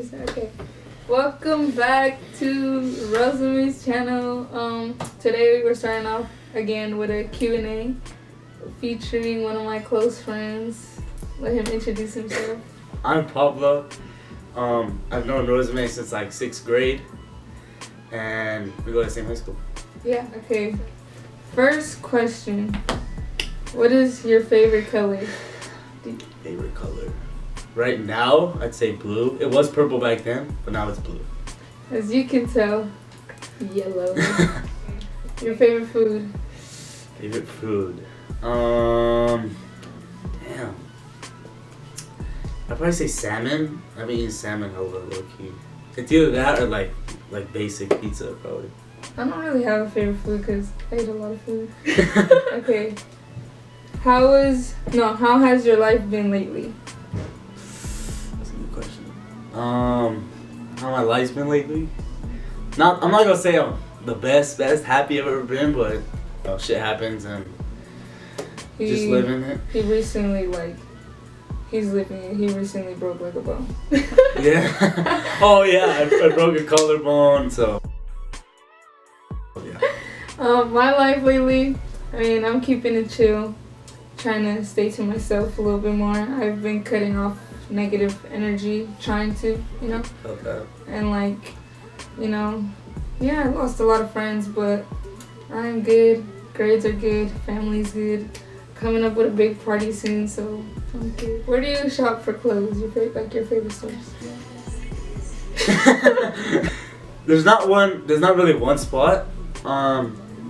100%. Okay. Welcome back to Rosemary's channel. Today we're starting off again with a Q&A featuring one of my close friends. Let him introduce himself. I'm Pablo. I've known Rosemary since like 6th grade, and we go to the same high school. Yeah, okay. First question. What is your favorite color? Favorite color? Right now, I'd say blue. It was purple back then, but now it's blue. As you can tell, yellow. Your favorite food? Favorite food? Damn. I'd probably say salmon. I've been eating salmon hella low key. It's either that or like basic pizza probably. I don't really have a favorite food because I eat a lot of food. Okay. How has your life been lately? That's a good question. How my life's been lately? I'm not gonna say I'm the best happy I've ever been, but shit happens and just living it. He recently broke like a bone. Yeah. Oh yeah, I broke a collarbone, so. Yeah. My life lately, I'm keeping it chill, trying to stay to myself a little bit more. I've been cutting off negative energy, trying to, Okay. And I lost a lot of friends, but I'm good. Grades are good, family's good. Coming up with a big party soon, so I'm good. Where do you shop for clothes? Your favorite stores? There's not really one spot.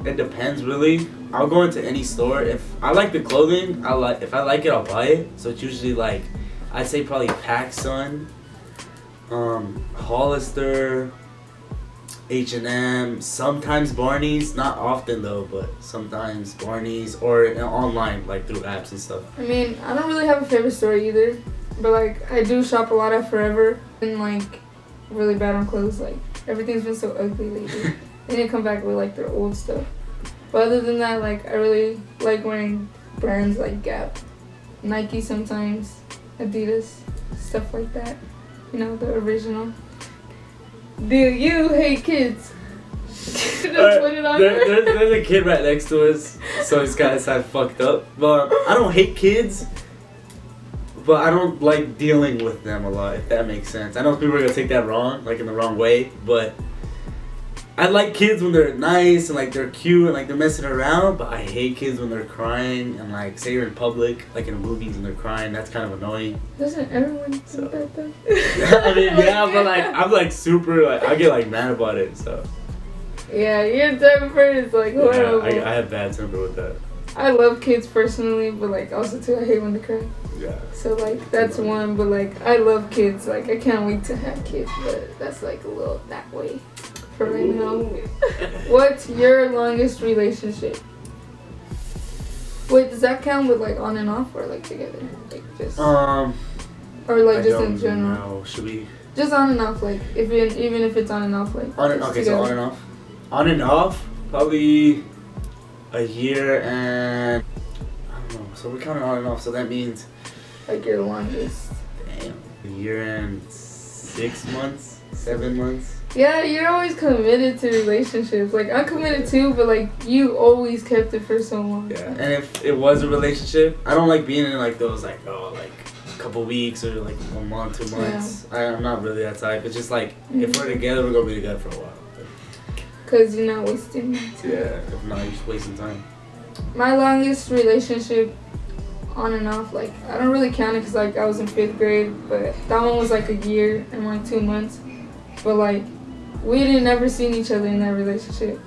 It depends really. I'll go into any store. If I like the clothing, if I like it, I'll buy it. So it's usually like, I'd say probably PacSun, Hollister, H&M, sometimes Barney's, not often though, but sometimes Barney's, or online, like through apps and stuff. I don't really have a favorite store either, but I do shop a lot at Forever, and really bad on clothes. Everything's been so ugly lately. They need to come back with their old stuff. But other than that, I really like wearing brands like Gap, Nike sometimes, Adidas, stuff like that. The original. Do you hate kids? Just put it on there. There's a kid right next to us, so he's kind of fucked up. But I don't hate kids, but I don't like dealing with them a lot, if that makes sense. I know people are gonna take that wrong, in the wrong way, but I like kids when they're nice and they're cute and they're messing around, but I hate kids when they're crying and say you're in public, in movies and they're crying. That's kind of annoying. Doesn't everyone think that though? Yeah, but I'm super I get mad about it, so. Yeah, you're the type of person it's horrible. Yeah, I have bad temper with that. I love kids personally, but also too I hate when they cry. Yeah. So that's one, but I love kids. I can't wait to have kids, but that's a little that way. For right now. What's your longest relationship? Wait, does that count with on and off or together? Just or just in general? No, should we? Just on and off, even if it's on and off, okay, together. So on and off. On and off, probably a year and I don't know. So we're counting on and off, so that means your longest. Damn, a year and 6 months, 7 months. Yeah, you're always committed to relationships. I'm committed too, but you always kept it for so long. Yeah, and if it was a relationship, I don't like being in those a couple weeks or 1 month, 2 months. Yeah. I'm not really that type. It's just if we're together, we're gonna be together for a while. Cause you're not wasting time. Yeah, if not, you're just wasting time. My longest relationship, on and off, I don't really count it because I was in 5th grade, but that one was a year and 2 months. But we didn't ever seen each other in that relationship.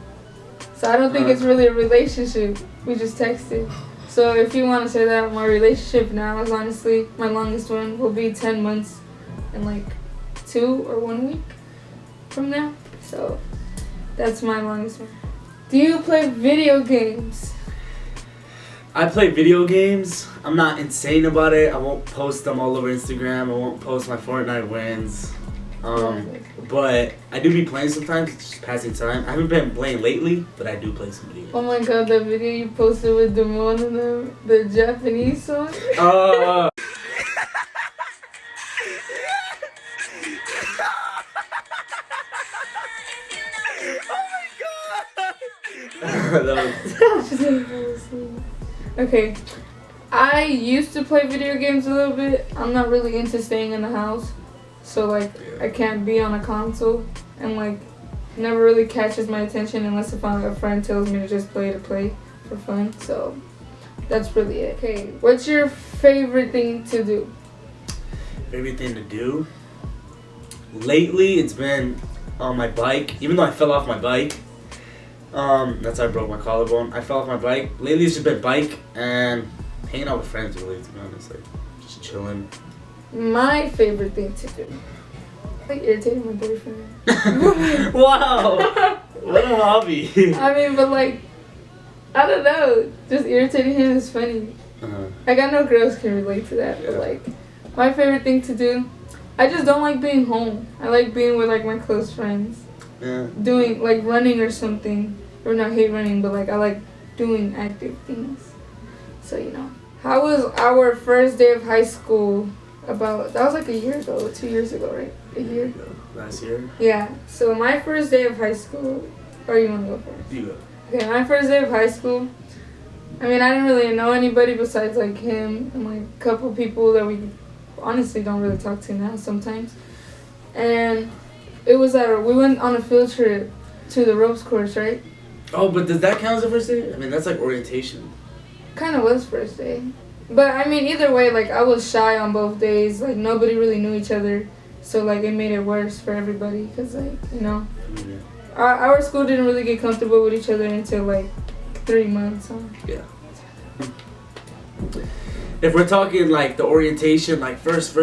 So I don't think it's really a relationship. We just texted. So if you want to say that, my relationship now is honestly, my longest one will be 10 months and 2 or 1 week from now. So that's my longest one. Do you play video games? I play video games. I'm not insane about it. I won't post them all over Instagram. I won't post my Fortnite wins. But I do be playing sometimes. It's just passing time. I haven't been playing lately, but I do play some video games. Oh my god, that video you posted with Damon and the Japanese song? She's gonna fall asleep. Okay. I used to play video games a little bit. I'm not really into staying in the house. So like I can't be on a console and like never really catches my attention unless if a friend tells me to just play for fun. So that's really it. Okay, what's your favorite thing to do? Favorite thing to do? Lately, it's been on my bike. Even though I fell off my bike, that's how I broke my collarbone. I fell off my bike. Lately, it's just been bike and hanging out with friends. Really, to be honest, like just chilling. My favorite thing to do. Like irritating my boyfriend. Wow, what a hobby. I mean, but like, I don't know. Just irritating him is funny. Like I know girls can relate to that, but like, my favorite thing to do, I just don't like being home. I like being with like my close friends. Yeah. Doing like running or something. Or not hate running, but like I like doing active things. So you know. How was our first day of high school? That was like a year ago, 2 years ago, right? A year? Last year? Yeah. So my first day of high school, or you want to go first? You go. Okay, my first day of high school, I mean, I didn't really know anybody besides like him and like a couple people that we honestly don't really talk to now sometimes. And it was we went on a field trip to the ropes course, right? Oh, but does that count as a first day? I mean, that's like orientation. Kind of was first day. But I mean, either way, like I was shy on both days. Like nobody really knew each other. So like it made it worse for everybody because like, you know, our school didn't really get comfortable with each other until like 3 months. Huh? Yeah. If we're talking like the orientation, like first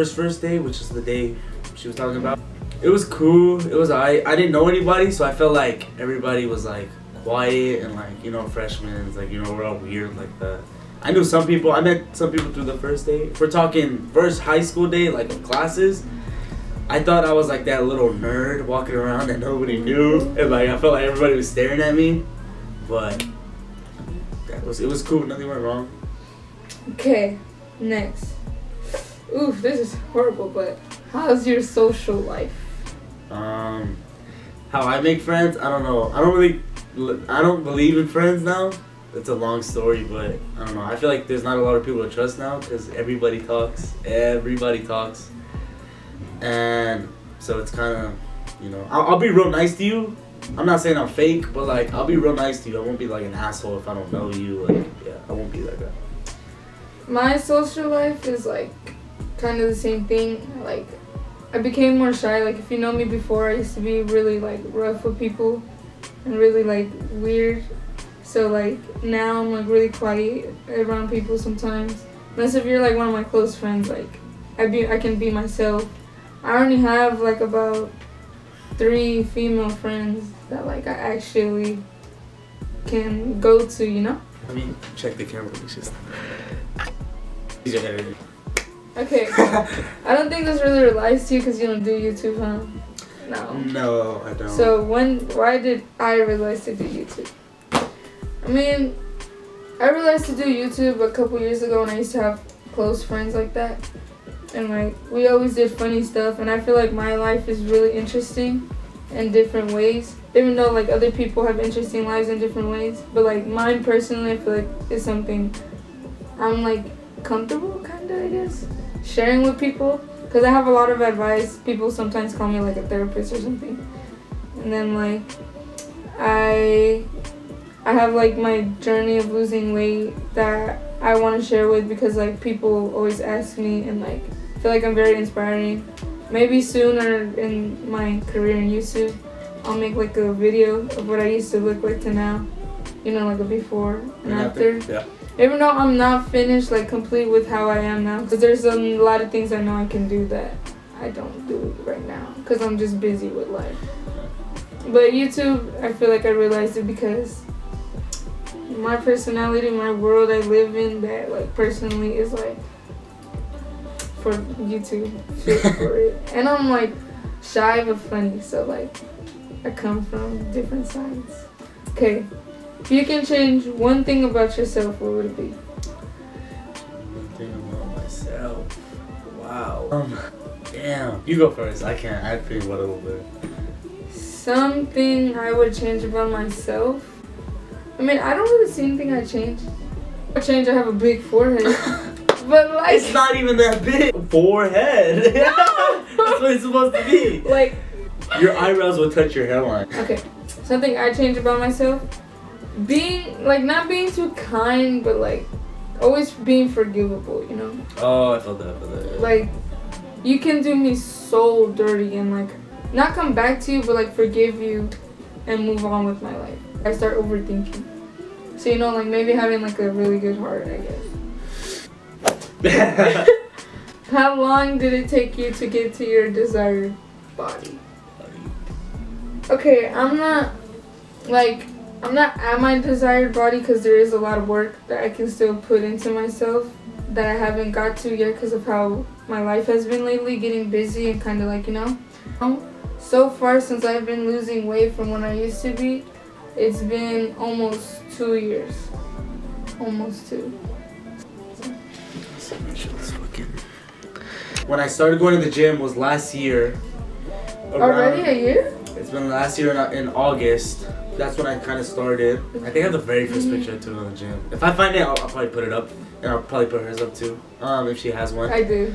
day, which is the day she was talking about, it was cool. It was I didn't know anybody, so I felt like everybody was like quiet and like, you know, freshmen, like, you know, we're all weird like that. I knew some people. I met some people through the first day. If we're talking first high school day, like in classes, I thought I was like that little nerd walking around that nobody knew, and like I felt like everybody was staring at me. But it was cool. Nothing went wrong. Okay, next. Oof, this is horrible. But how's your social life? How I make friends? I don't know. I don't believe in friends now. It's a long story, but I don't know. I feel like there's not a lot of people to trust now because everybody talks. And so it's kind of, you know, I'll be real nice to you. I'm not saying I'm fake, but like I'll be real nice to you. I won't be like an asshole if I don't know you. Like, yeah, I won't be that guy. My social life is like kind of the same thing. Like I became more shy. Like if you know me before, I used to be really like rough with people and really like weird. So like now I'm like really quiet around people sometimes. Unless if you're like one of my close friends, like I can be myself. I only have like about 3 female friends that like I actually can go to, you know? Let me check the camera. It's just use your head. Okay. I don't think this really relies to you because you don't do YouTube, huh? No, I don't. So why did I realize to do YouTube? I mean, I realized to do YouTube a couple years ago when I used to have close friends like that. And like, we always did funny stuff, and I feel like my life is really interesting in different ways. Even though like other people have interesting lives in different ways. But like mine personally, I feel like is something I'm like comfortable kinda, I guess, sharing with people. Because I have a lot of advice. People sometimes call me like a therapist or something. And then like, I have like my journey of losing weight that I want to share with because like people always ask me and like I feel like I'm very inspiring. Maybe sooner in my career in YouTube, I'll make like a video of what I used to look like to now. You know, like a before and after. Yeah. Even though I'm not finished like complete with how I am now, because there's a lot of things I know I can do that I don't do right now because I'm just busy with life. But YouTube, I feel like I realized it because my personality, my world I live in, that like personally is like for YouTube, fit for it. And I'm like shy but funny, so like I come from different sides. Okay, if you can change one thing about yourself, what would it be? One thing about myself. Wow. Damn. You go first. I can't. I think about it a little bit. Something I would change about myself. I mean, I don't really see anything I change. I have a big forehead. But like, it's not even that big. Forehead. No! That's what it's supposed to be. Like, your eyebrows will touch your hairline. Okay, something I change about myself. Being, like, not being too kind, but like, always being forgivable, you know? Oh, I felt that. Like, you can do me so dirty and like, not come back to you, but like forgive you and move on with my life. I start overthinking. So, you know, like maybe having like a really good heart, I guess. How long did it take you to get to your desired body? Okay, I'm not at my desired body because there is a lot of work that I can still put into myself that I haven't got to yet because of how my life has been lately, getting busy and kind of like, you know. So far since I've been losing weight from when I used to be, it's been almost 2 years. Almost 2. When I started going to the gym was last year. Already a year? It's been last year in August. That's when I kind of started. I think I have the very first picture I took in the gym. If I find it, I'll probably put it up. And I'll probably put hers up too. If she has one. I do.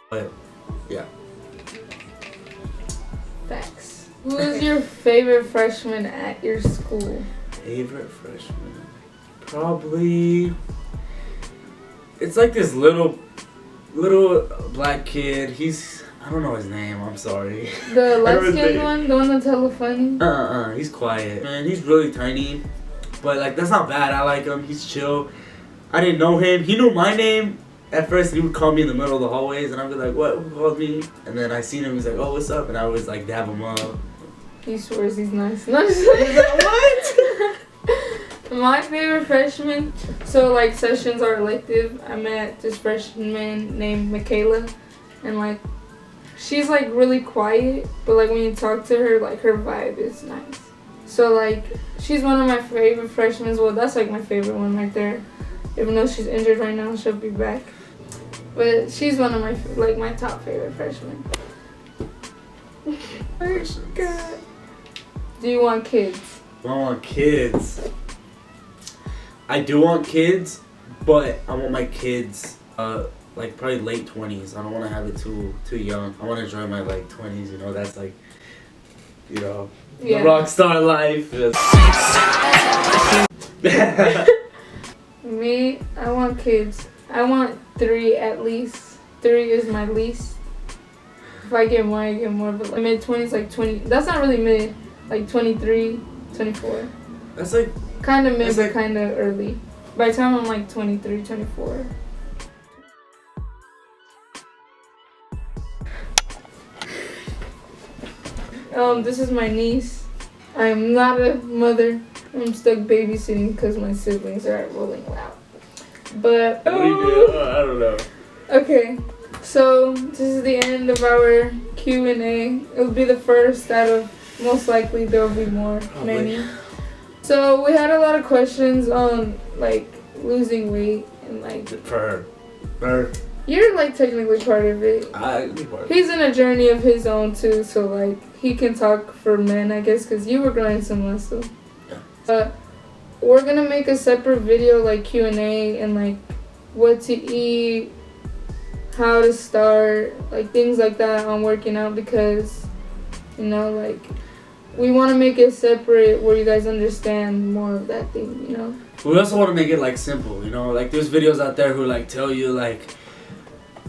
But, yeah. Facts. Who's your favorite freshman at your school? Favorite freshman? Probably... It's like this little black kid. I don't know his name, I'm sorry. The light-skinned one? The one that's hella funny? He's quiet. Man, he's really tiny. But, like, that's not bad. I like him. He's chill. I didn't know him. He knew my name. At first, he would call me in the middle of the hallways, and I'd be like, what? Who called me? And then I seen him. He's like, oh, what's up? And I always, like, dab him up. He swears he's nice. No, just like, what? My favorite freshman, so like sessions are elective. I met this freshman named Michaela, and like she's like really quiet, but like when you talk to her, like her vibe is nice. So like she's one of my favorite freshmen. Well, that's like my favorite one right there. Even though she's injured right now, she'll be back. But she's one of my my top favorite freshmen. Oh my God. Do you want kids? I want kids. I do want kids, but I want my kids like probably late 20s. I don't want to have it too young. I want to enjoy my like 20s. You know, that's like, you know, the rock star life. Me, I want kids. I want 3 at least. 3 is my least. If I get more, I get more. But like mid-20s, like 20. That's not really mid. Like 23, 24. That's like... Kind of mid, but like, kind of early. By the time I'm like 23, 24. This is my niece. I am not a mother. I'm stuck babysitting because my siblings are rolling loud. But what do you do? I don't know. Okay, so this is the end of our Q&A. It'll be the first out of most likely there will be more, many. So we had a lot of questions on like losing weight and like for her. You're like technically part of it. He's in a journey of his own too, so like he can talk for men, I guess, because you were growing some muscle. Yeah. We're gonna make a separate video like Q&A and like what to eat, how to start, like things like that on working out because, you know, like we want to make it separate where you guys understand more of that thing, you know. We also want to make it like simple, you know, like there's videos out there who like tell you like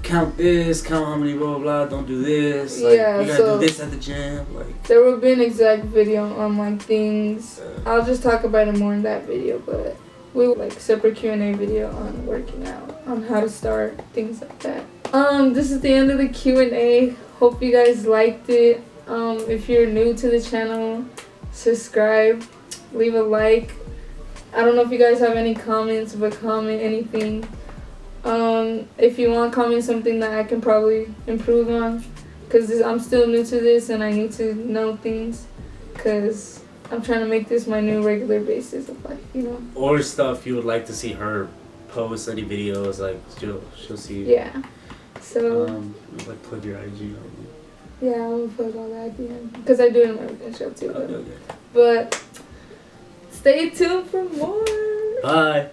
count this, count how many blah blah, don't do this, like yeah, you gotta do this at the gym, like there will be an exact video on like things. I'll just talk about it more in that video, but we will like separate Q&A video on working out, on how to start, things like that. This is the end of the Q&A. Hope you guys liked it. If you're new to the channel, subscribe, leave a like. I don't know if you guys have any comments, but comment anything. If you want, comment something that I can probably improve on, because I'm still new to this and I need to know things, because I'm trying to make this my new regular basis of life, you know. Or stuff you would like to see her post, any videos, like she'll see. Yeah. So like plug your IG on yeah, I'm gonna put all that at the end because I do it in my weekend show too. Okay. But stay tuned for more. Bye.